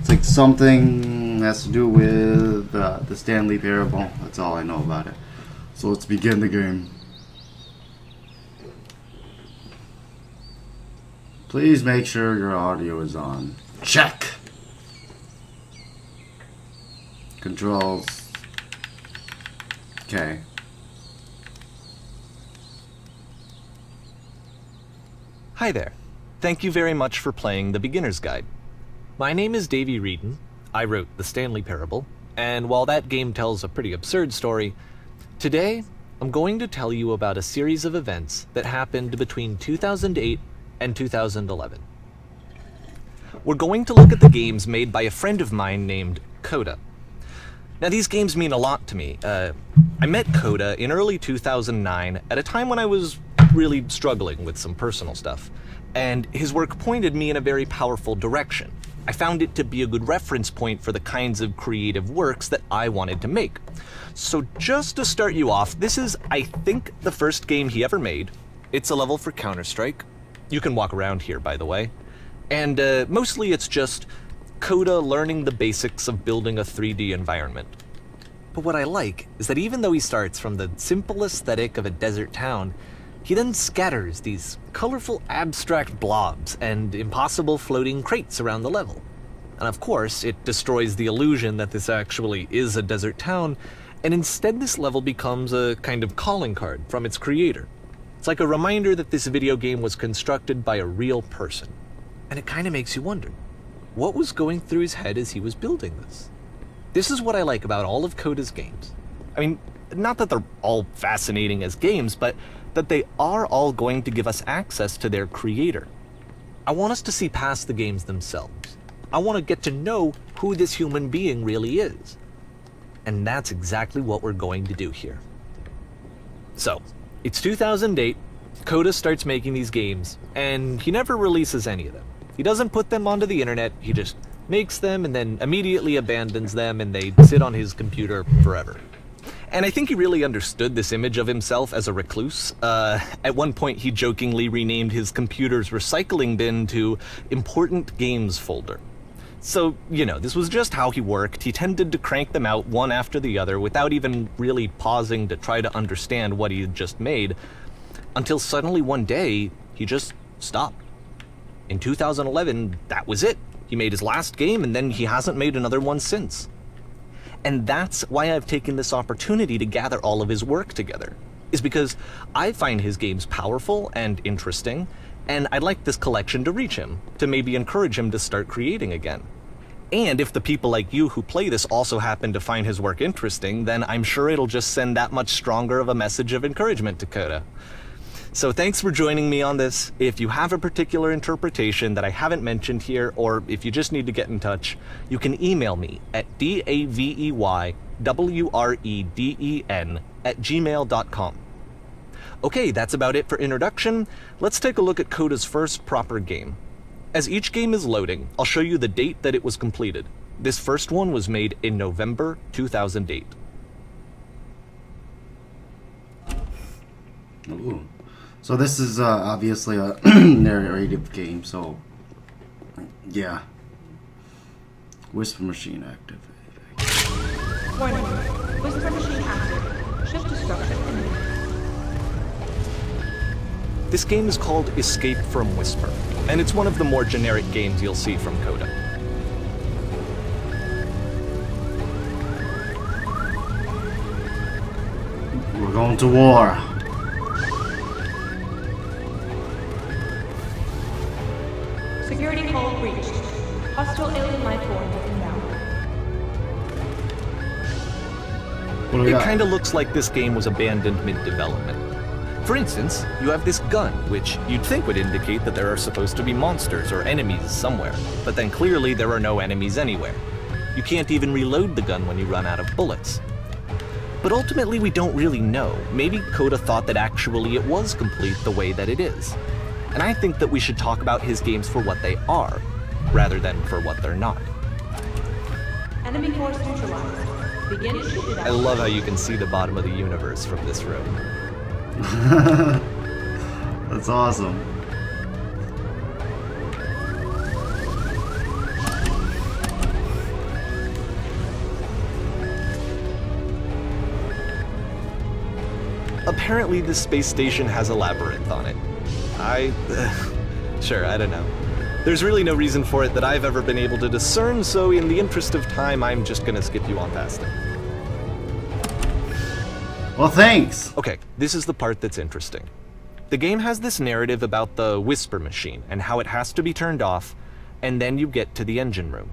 It's like something has to do with the Stanley Parable. That's all I know about it. So let's begin the game. Please make sure your audio is on. Check. Controls. Okay. Hi there. Thank you very much for playing the Beginner's Guide. My name is Davey Reedon. I wrote the Stanley Parable, and while that game tells a pretty absurd story, today I'm going to tell you about a series of events that happened between 2008 and 2011. We're going to look at the games made by a friend of mine named Coda. Now, these games mean a lot to me. I met Coda in early 2009 at a time when I was really struggling with some personal stuff, and his work pointed me in a very powerful direction. I found it to be a good reference point for the kinds of creative works that I wanted to make. So just to start you off, this is, I think, the first game he ever made. It's a level for CounterStrike. You can walk around here, by the way. And mostly it's just Coda learning the basics of building a 3D environment. But what I like is that even though he starts from the simple aesthetic of a desert town, he then scatters these colorful abstract blobs and impossible floating crates around the level. And of course, it destroys the illusion that this actually is a desert town, and instead this level becomes a kind of calling card from its creator. It's like a reminder that this video game was constructed by a real person. And it kind of makes you wonder, what was going through his head as he was building this? This is what I like about all of Coda's games. I mean, not that they're all fascinating as games, but that they are all going to give us access to their creator. I want us to see past the games themselves. I want to get to know who this human being really is. And that's exactly what we're going to do here. So, it's 2008, Coda starts making these games, and he never releases any of them. He doesn't put them onto the internet, he just makes them and then immediately abandons them, and they sit on his computer forever. And I think he really understood this image of himself as a recluse. At one point, he jokingly renamed his computer's recycling bin to Important Games Folder. So, you know, this was just how he worked. He tended to crank them out one after the other without even really pausing to try to understand what he had just made, until suddenly one day, he just stopped. In 2011, that was it. He made his last game, and then he hasn't made another one since. And that's why I've taken this opportunity to gather all of his work together, is because I find his games powerful and interesting, and I'd like this collection to reach him, to maybe encourage him to start creating again. And if the people like you who play this also happen to find his work interesting, then I'm sure it'll just send that much stronger of a message of encouragement to Coda. So thanks for joining me on this. If you have a particular interpretation that I haven't mentioned here, or if you just need to get in touch, you can email me at daveyWreden@gmail.com. Okay, that's about it for introduction. Let's take a look at Coda's first proper game. As each game is loading, I'll show you the date that it was completed. This first one was made in November 2008. Ooh. So this is obviously a narrative game, so yeah. Whisper machine active. Warning. Whisper machine active. Shift to structure imminent. This game is called Escape from Whisper, and it's one of the more generic games you'll see from Coda. We're going to war. Security hull breached. Hostile alien life form inbound. What do we It got? kind of looks like this game was abandoned mid-development. For instance, you have this gun, which you'd think would indicate that there are supposed to be monsters or enemies somewhere, but then clearly there are no enemies anywhere. You can't even reload the gun when you run out of bullets. But ultimately we don't really know. Maybe Coda thought that actually it was complete the way that it is. And I think that we should talk about his games for what they are, rather than for what they're not. Enemy force neutralized. Begin to shoot it I out. love how you can see the bottom of the universe from this room. That's awesome. Apparently, this space station has a labyrinth on it. Sure, I don't know. There's really no reason for it that I've ever been able to discern, so in the interest of time, I'm just gonna skip you on past it. Well, thanks. Okay, this is the part that's interesting. The game has this narrative about the whisper machine and how it has to be turned off, and then you get to the engine room.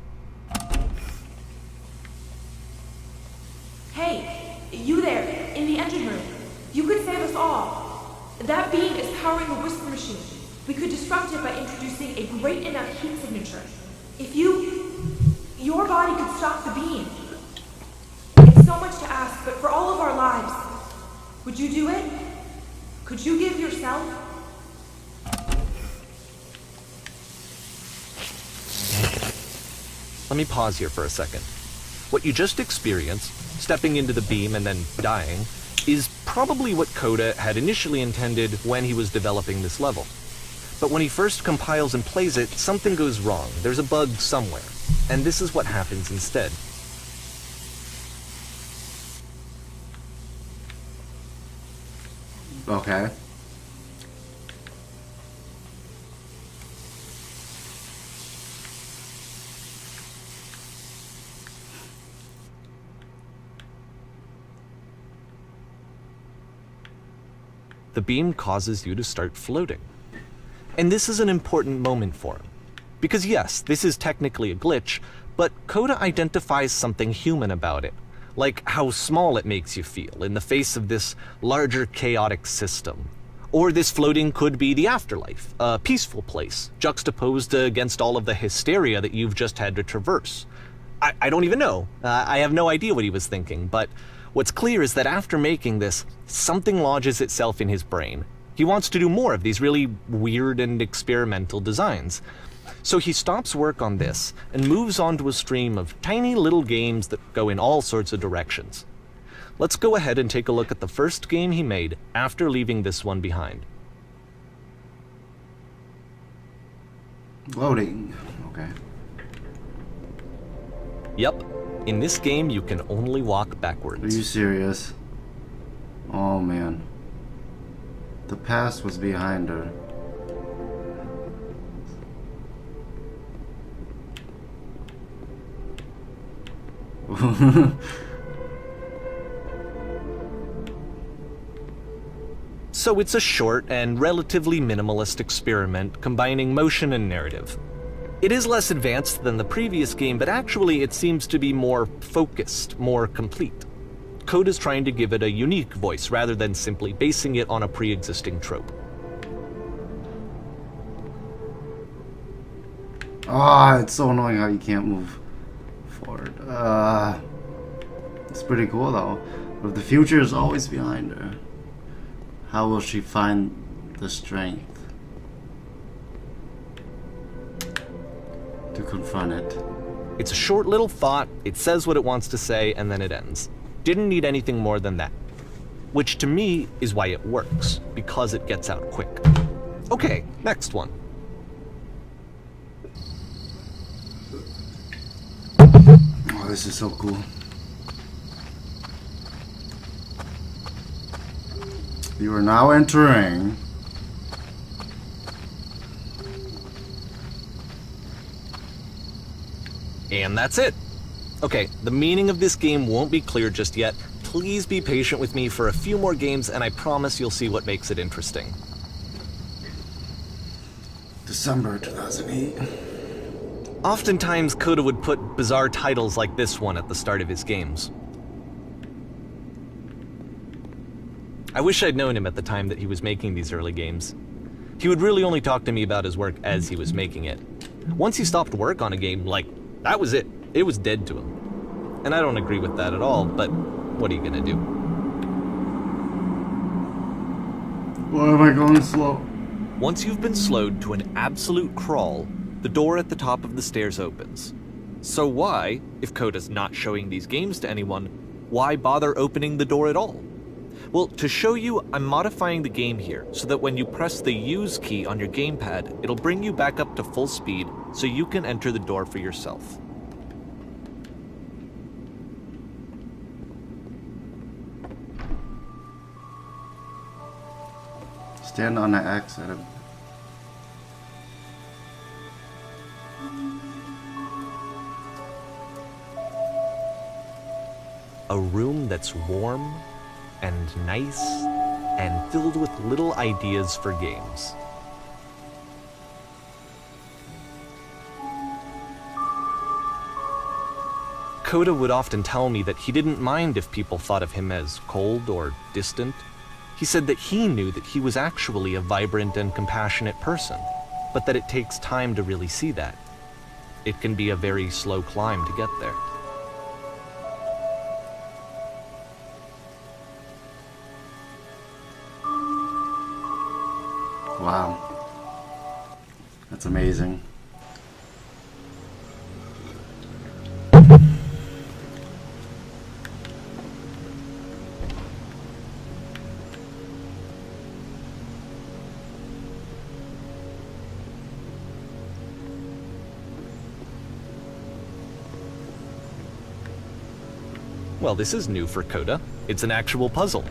Hey, you there, in the engine room. You could save us all. That beam is powering the whisper machine. We could disrupt it by introducing a great enough heat signature. If your body could stop the beam. It's so much to ask, but for all of our lives, would you do it? Could you give yourself? Let me pause here for a second. What you just experienced, stepping into the beam and then dying, is probably what Coda had initially intended when he was developing this level. But when he first compiles and plays it, something goes wrong. There's a bug somewhere. And this is what happens instead. Okay. The beam causes you to start floating. And this is an important moment for him. Because yes, this is technically a glitch, but Coda identifies something human about it. Like how small it makes you feel in the face of this larger chaotic system. Or this floating could be the afterlife, a peaceful place, juxtaposed against all of the hysteria that you've just had to traverse. I don't even know. I have no idea what he was thinking, but what's clear is that after making this, something lodges itself in his brain. He wants to do more of these really weird and experimental designs. So he stops work on this and moves on to a stream of tiny little games that go in all sorts of directions. Let's go ahead and take a look at the first game he made after leaving this one behind. Loading. Okay. Yep, in this game you can only walk Are backwards. you serious? Oh man. The past was behind her. So it's a short and relatively minimalist experiment combining motion and narrative. It is less advanced than the previous game, but actually it seems to be more focused, more complete. Coda's trying to give it a unique voice rather than simply basing it on a pre-existing trope. Ah, it's so annoying how you can't move forward. It's pretty cool though. But the future is always behind her. How will she find the strength to confront it? It's a short little thought, it says what it wants to say, and then it ends. Didn't need anything more than that. Which to me is why it works, because it gets out quick. Okay, next one. Oh, this is so cool. You are now entering And that's it. Okay, the meaning of this game won't be clear just yet. Please be patient with me for a few more games, and I promise you'll see what makes it interesting. December 2008. Oftentimes, Coda would put bizarre titles like this one at the start of his games. I wish I'd known him at the time that he was making these early games. He would really only talk to me about his work as he was making it. Once he stopped work on a game, like, that was it. It was dead to him. And I don't agree with that at all, but what are you gonna do? Why am I going slow? Once you've been slowed to an absolute crawl, the door at the top of the stairs opens. So why, if Coda's not showing these games to anyone, why bother opening the door at all? Well, to show you, I'm modifying the game here so that when you press the use key on your gamepad, it'll bring you back up to full speed so you can enter the door for yourself. Stand on the X at him. A room that's warm and nice and filled with little ideas for games. Coda would often tell me that he didn't mind if people thought of him as cold or distant. He said that he knew that he was actually a vibrant and compassionate person, but that it takes time to really see that. It can be a very slow climb to get there. Wow. That's amazing. Well, this is new for Coda. It's an actual puzzle.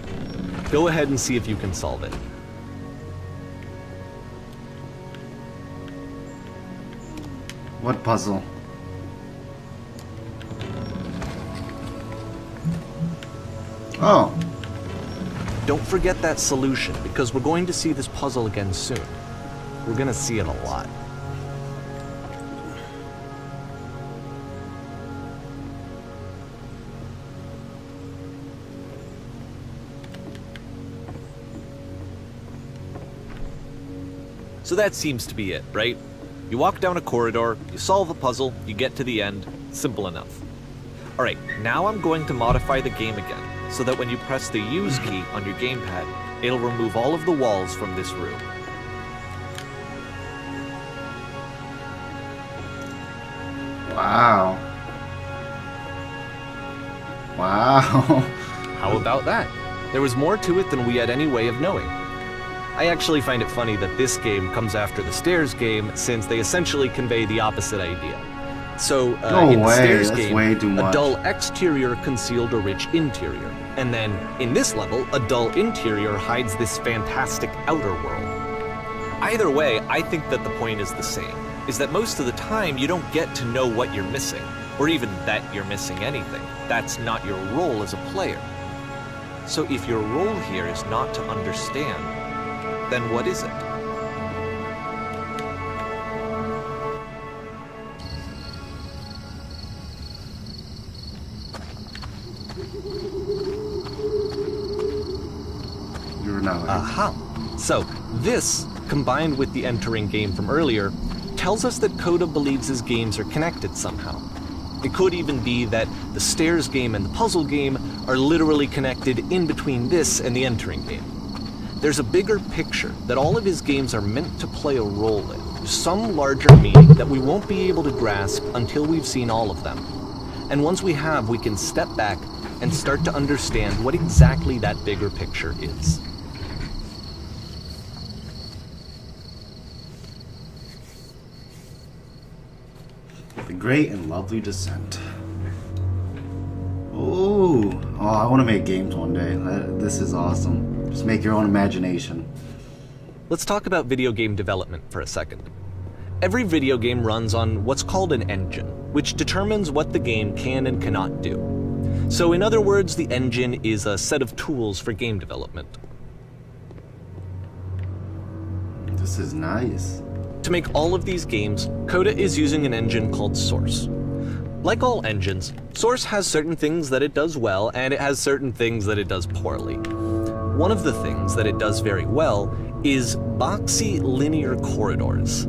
Go ahead and see if you can solve it. What puzzle? Oh. Don't forget that solution, because we're going to see this puzzle again soon. We're gonna see it a lot. So that seems to be it, right? You walk down a corridor, you solve a puzzle, you get to the end. Simple enough. Alright, now I'm going to modify the game again, so that when you press the use key on your gamepad, it'll remove all of the walls from this room. Wow. Wow. How about that? There was more to it than we had any way of knowing. I actually find it funny that this game comes after the Stairs game, since they essentially convey the opposite idea. So, in the Stairs game, a dull exterior concealed a rich interior. And then, in this level, a dull interior hides this fantastic outer world. Either way, I think that the point is the same, is that most of the time you don't get to know what you're missing, or even that you're missing anything. That's not your role as a player. So if your role here is not to understand, then what is it? You're now. Aha! So, this, combined with the entering game from earlier, tells us that Coda believes his games are connected somehow. It could even be that the Stairs game and the puzzle game are literally connected in between this and the entering game. There's a bigger picture that all of his games are meant to play a role in, some larger meaning that we won't be able to grasp until we've seen all of them. And once we have, we can step back and start to understand what exactly that bigger picture is. The Great and Lovely Descent. Ooh. Oh, I want to make games one day. This is awesome. Just make your own imagination. Let's talk about video game development for a second. Every video game runs on what's called an engine, which determines what the game can and cannot do. So in other words, the engine is a set of tools for game development. This is nice. To make all of these games, Coda is using an engine called Source. Like all engines, Source has certain things that it does well, and it has certain things that it does poorly. One of the things that it does very well is boxy linear corridors.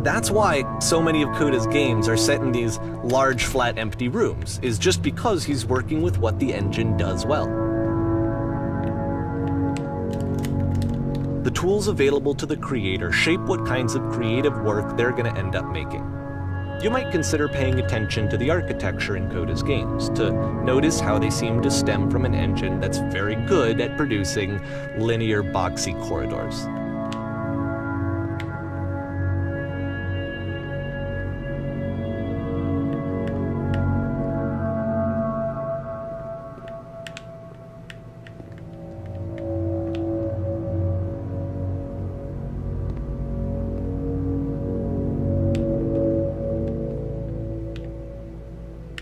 That's why so many of Coda's games are set in these large, flat, empty rooms, is just because he's working with what the engine does well. The tools available to the creator shape what kinds of creative work they're going to end up making. you might consider paying attention to the architecture in Coda's games, to notice how they seem to stem from an engine that's very good at producing linear, boxy corridors.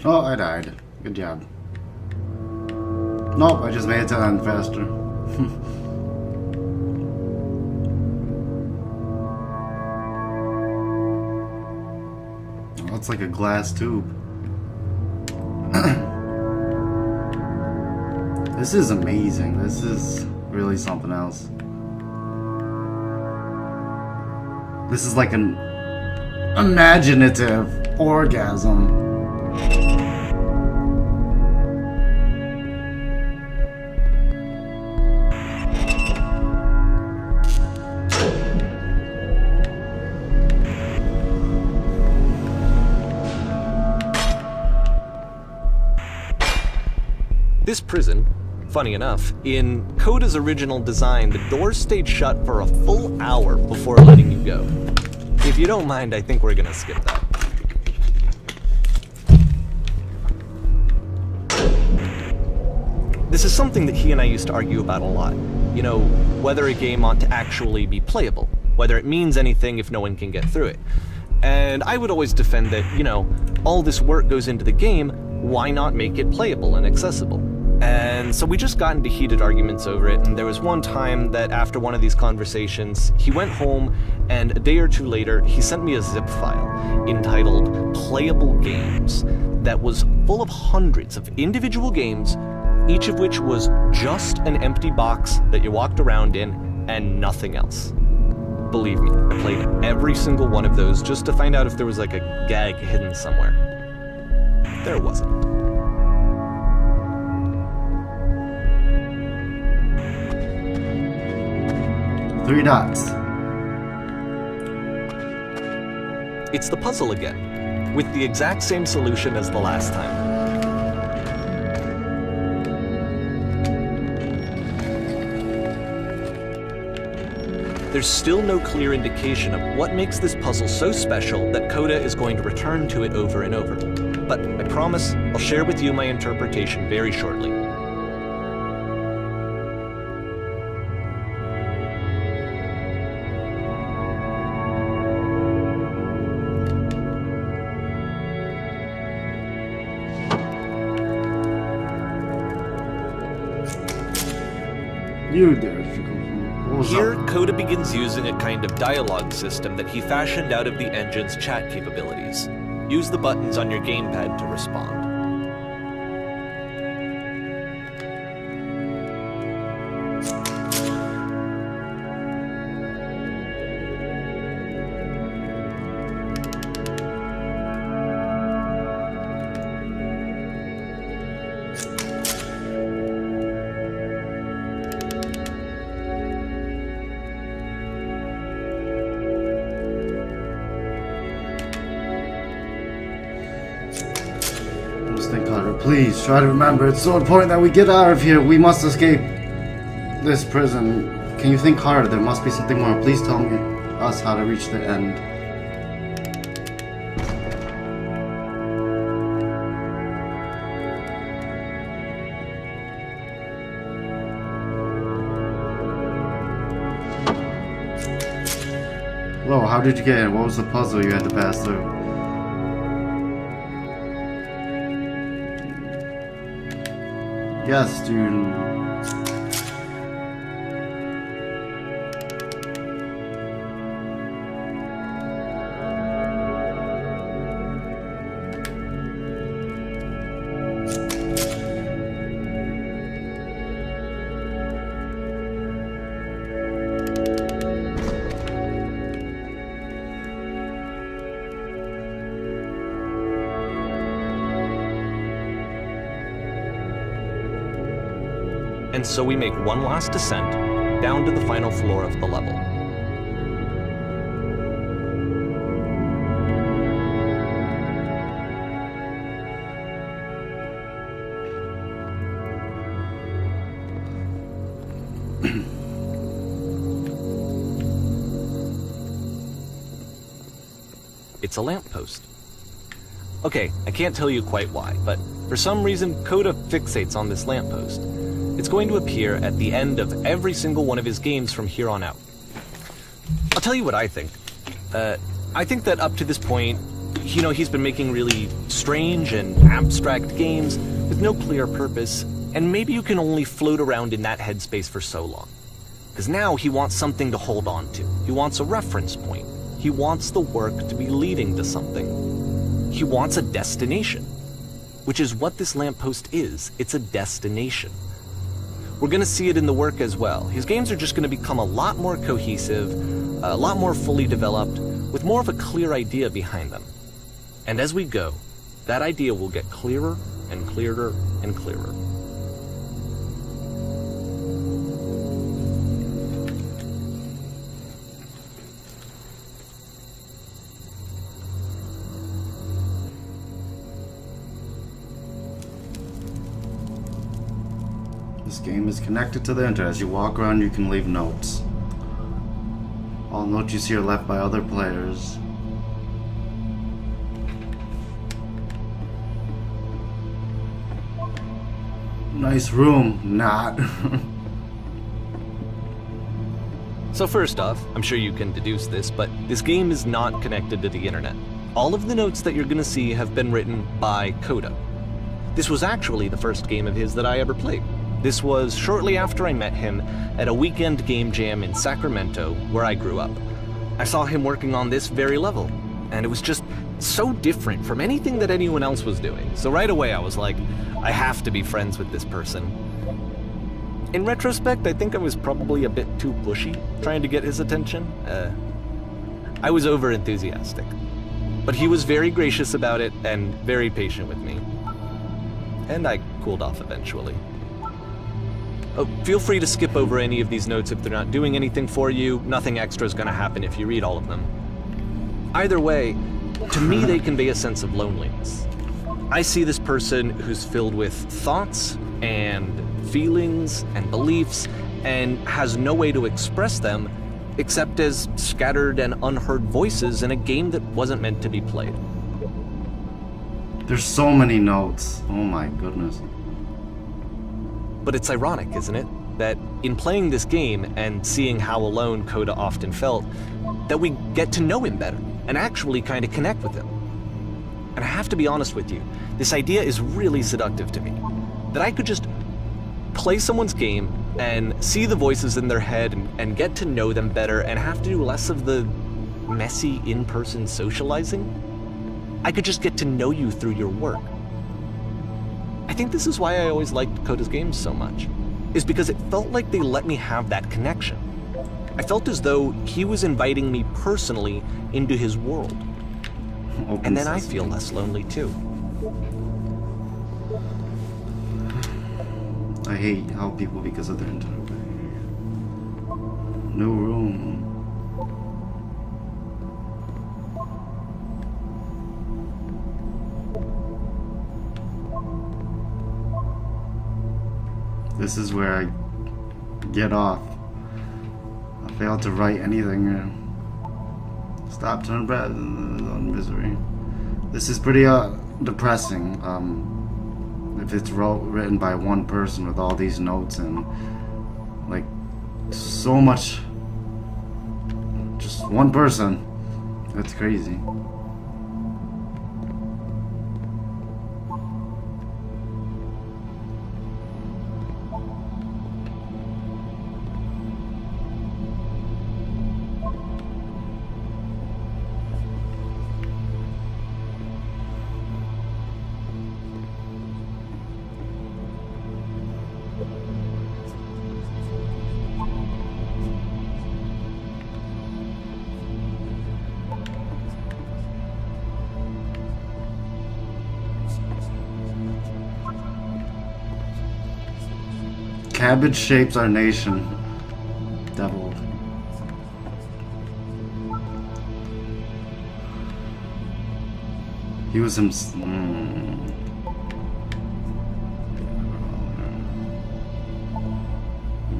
Oh, I died. Good job. Nope, I just made it to end faster. Oh, it's like a glass tube. This is amazing. This is really something else. This is like an imaginative orgasm. This prison, funny enough, in Coda's original design, the doors stayed shut for a full hour before letting you go. If you don't mind, I think we're gonna skip that. This is something that he and I used to argue about a lot. You know, whether a game ought to actually be playable, whether it means anything if no one can get through it. And I would always defend that, you know, all this work goes into the game, why not make it playable and accessible? And so we just got into heated arguments over it, and there was one time that after one of these conversations, he went home, and a day or two later, he sent me a zip file entitled Playable Games that was full of hundreds of individual games, each of which was just an empty box that you walked around in and nothing else. Believe me, I played every single one of those just to find out if there was like a gag hidden somewhere. There wasn't. Three dots. It's the puzzle again, with the exact same solution as the last time. There's still no clear indication of what makes this puzzle so special that Coda is going to return to it over and over. But I promise I'll share with you my interpretation very shortly. You did. Here, Coda begins using a kind of dialogue system that he fashioned out of the engine's chat capabilities. Use the buttons on your gamepad to respond. Please try to remember. It's so important that we get out of here. We must escape this prison. Can you think harder? There must be something more. Please tell me us how to reach the end. Hello, how did you get in? What was the puzzle you had to pass through? Yes, student. And so we make one last descent down to the final floor of the level. It's a lamppost. Okay, I can't tell you quite why, but for some reason Coda fixates on this lamppost. It's going to appear at the end of every single one of his games from here on out. I'll tell you what I think. I think that up to this point, you know, he's been making really strange and abstract games with no clear purpose, and maybe you can only float around in that headspace for so long. Because now he wants something to hold on to. He wants a reference point. He wants the work to be leading to something. He wants a destination, which is what this lamppost is. It's a destination. We're going to see it in the work as well. His games are just going to become a lot more cohesive, a lot more fully developed, with more of a clear idea behind them. And as we go, that idea will get clearer and clearer and clearer. This game is connected to the internet. As you walk around, you can leave notes. All notes you see are left by other players. Nice room. Not. So first off, I'm sure you can deduce this, but this game is not connected to the internet. All of the notes that you're going to see have been written by Coda. This was actually the first game of his that I ever played. This was shortly after I met him at a weekend game jam in Sacramento, where I grew up. I saw him working on this very level, and it was just so different from anything that anyone else was doing. So right away I was like, I have to be friends with this person. In retrospect, I think I was probably a bit too pushy, trying to get his attention. I was over-enthusiastic. But he was very gracious about it and very patient with me. And I cooled off eventually. Oh, feel free to skip over any of these notes if they're not doing anything for you. Nothing extra is going to happen if you read all of them. Either way, to me they convey a sense of loneliness. I see this person who's filled with thoughts and feelings and beliefs and has no way to express them except as scattered and unheard voices in a game that wasn't meant to be played. There's so many notes. Oh my goodness. But it's ironic, isn't it? That in playing this game and seeing how alone Coda often felt, that we get to know him better and actually kind of connect with him. And I have to be honest with you, this idea is really seductive to me. That I could just play someone's game and see the voices in their head and get to know them better and have to do less of the messy in-person socializing. I could just get to know you through your work. I think this is why I always liked Coda's games so much, is because it felt like they let me have that connection. I felt as though he was inviting me personally into his world. And then I feel less lonely too. I hate how people, because of their internet. New room. This is where I get off. I failed to write anything. Stop, turn breath on misery. This is pretty depressing. If it's written by one person with all these notes and like so much, just one person. That's crazy. Cabbage shapes our nation. Devil. He was himself.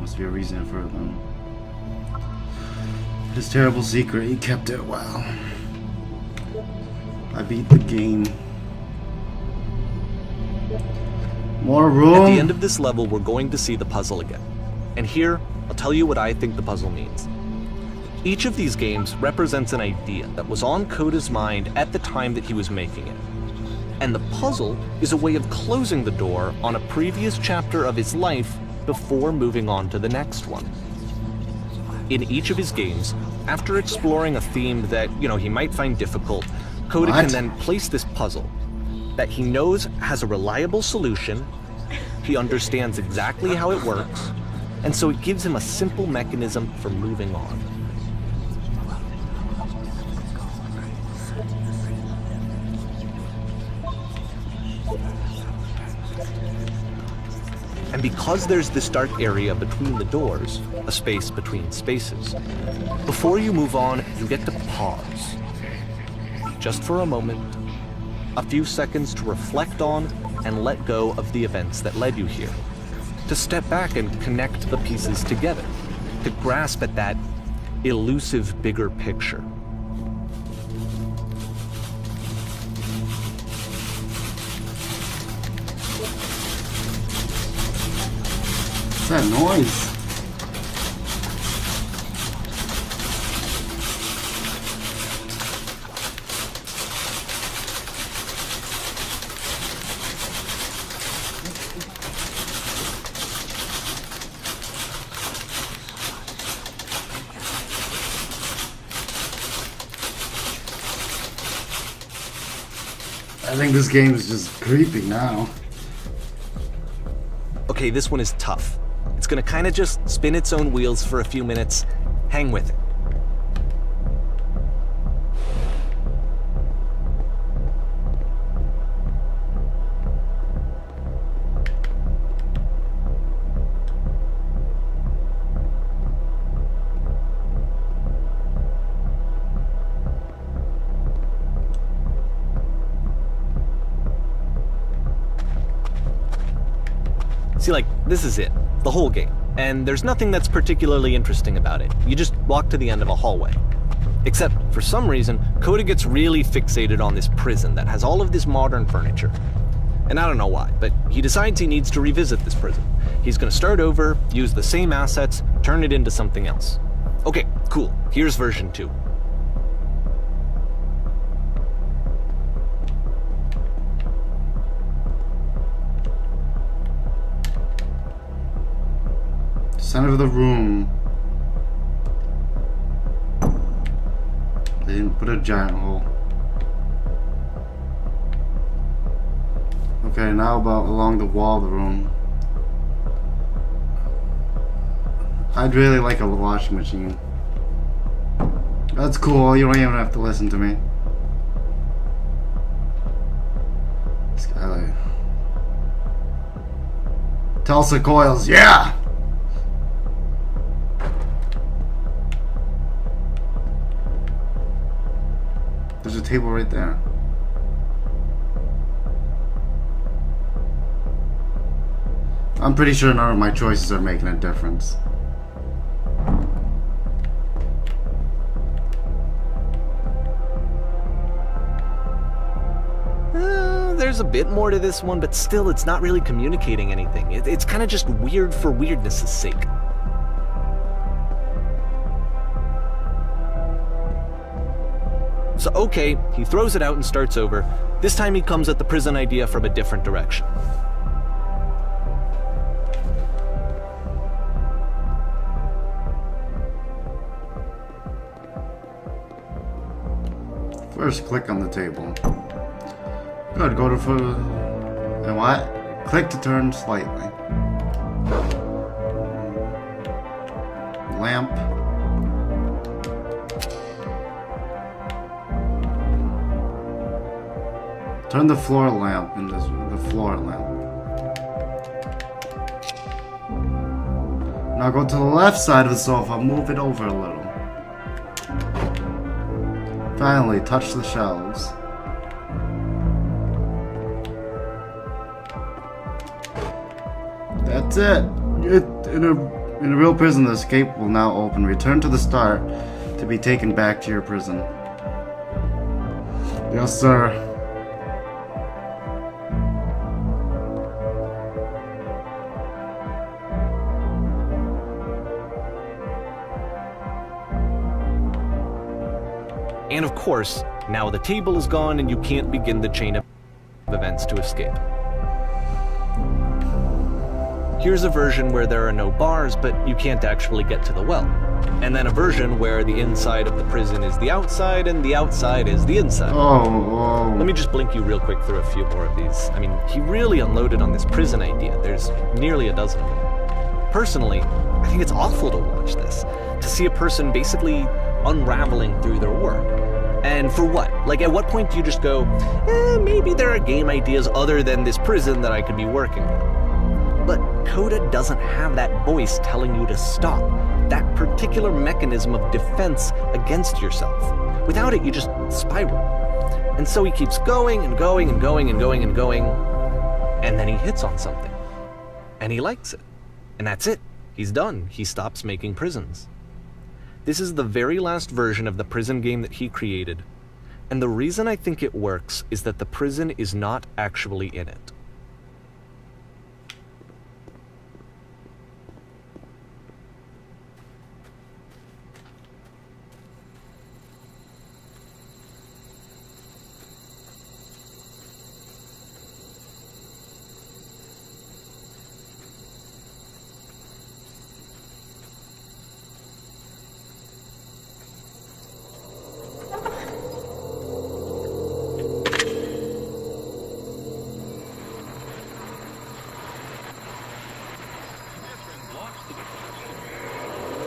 Must be a reason for them. His terrible secret, he kept it well. I beat the game. More room. At the end of this level, we're going to see the puzzle again. And here, I'll tell you what I think the puzzle means. Each of these games represents an idea that was on Coda's mind at the time that he was making it. And the puzzle is a way of closing the door on a previous chapter of his life before moving on to the next one. In each of his games, after exploring a theme that, he might find difficult, Coda can then place this puzzle that he knows has a reliable solution, he understands exactly how it works, and so it gives him a simple mechanism for moving on. And because there's this dark area between the doors, a space between spaces, before you move on, you get to pause. Just for a moment, a few seconds to reflect on and let go of the events that led you here. To step back and connect the pieces together. To grasp at that elusive bigger picture. What's that noise? I think this game is just creepy now. Okay, this one is tough. It's gonna kinda just spin its own wheels for a few minutes. Hang with it. See, this is it. The whole game. And there's nothing that's particularly interesting about it. You just walk to the end of a hallway. Except, for some reason, Coda gets really fixated on this prison that has all of this modern furniture. And I don't know why, but he decides he needs to revisit this prison. He's gonna start over, use the same assets, turn it into something else. Okay, cool. Here's version 2. Center of the room. They didn't put a giant hole. Okay, now about along the wall of the room. I'd really like a washing machine. That's cool, you don't even have to listen to me. Skylight. Tulsa coils, yeah! There's a table right there. I'm pretty sure none of my choices are making a difference. There's a bit more to this one, but still it's not really communicating anything. It's kind of just weird for weirdness' sake. So okay, he throws it out and starts over. This time he comes at the prison idea from a different direction. First, click on the table. Good, go to and what? Click to turn slightly. Lamp. Turn the floor lamp into the floor lamp. Now go to the left side of the sofa, move it over a little. Finally, touch the shelves. That's it. In a real prison, the escape will now open. Return to the start to be taken back to your prison. Yes, sir. And of course, now the table is gone and you can't begin the chain of events to escape. Here's a version where there are no bars, but you can't actually get to the well. And then a version where the inside of the prison is the outside and the outside is the inside. Oh. Let me just blink you real quick through a few more of these. I mean, he really unloaded on this prison idea. There's nearly a dozen of them. Personally, I think it's awful to watch this, to see a person basically unraveling through their work. And for what? Like, at what point do you just go, maybe there are game ideas other than this prison that I could be working on? But Coda doesn't have that voice telling you to stop, that particular mechanism of defense against yourself. Without it, you just spiral. And so he keeps going and going and going and going and going, and then he hits on something. And he likes it. And that's it. He's done. He stops making prisons. This is the very last version of the prison game that he created, and the reason I think it works is that the prison is not actually in it.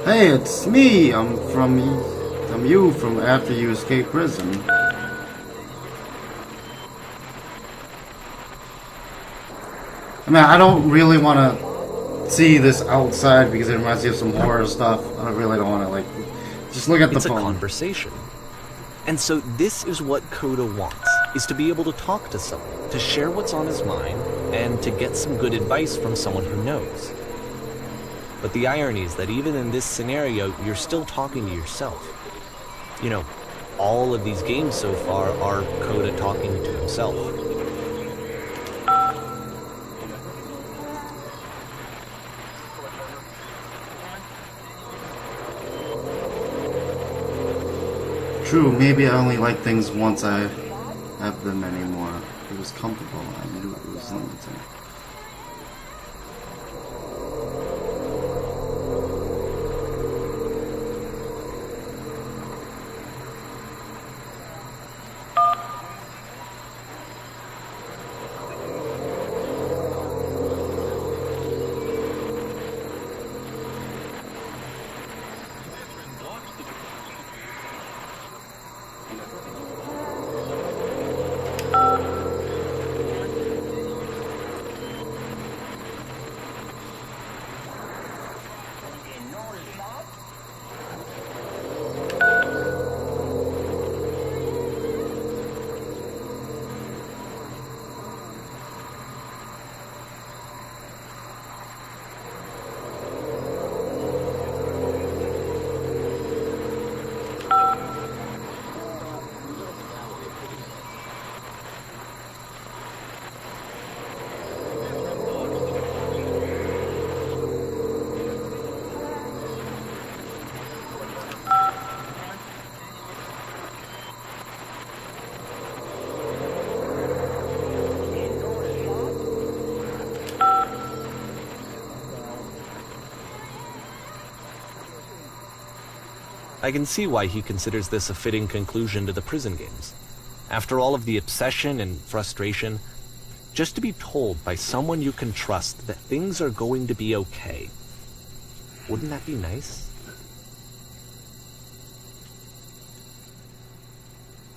Hey, it's me. I'm you from after you escape prison. I mean, I don't really want to see this outside because it reminds me of some horror stuff. I really don't want to, like, just look at the phone. It's a conversation. And so this is what Coda wants, is to be able to talk to someone, to share what's on his mind, and to get some good advice from someone who knows. But the irony is that even in this scenario, you're still talking to yourself. You know, all of these games so far are Coda talking to himself. True, maybe I only like things once I have them anymore. It was comfortable. I knew it was limiting. I can see why he considers this a fitting conclusion to the prison games. After all of the obsession and frustration, just to be told by someone you can trust that things are going to be okay. Wouldn't that be nice?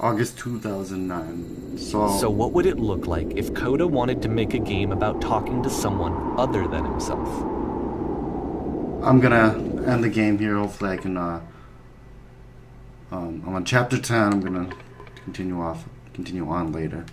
August 2009. So what would it look like if Coda wanted to make a game about talking to someone other than himself? I'm gonna end the game here. Hopefully I can, I'm on chapter 10. I'm gonna continue on later.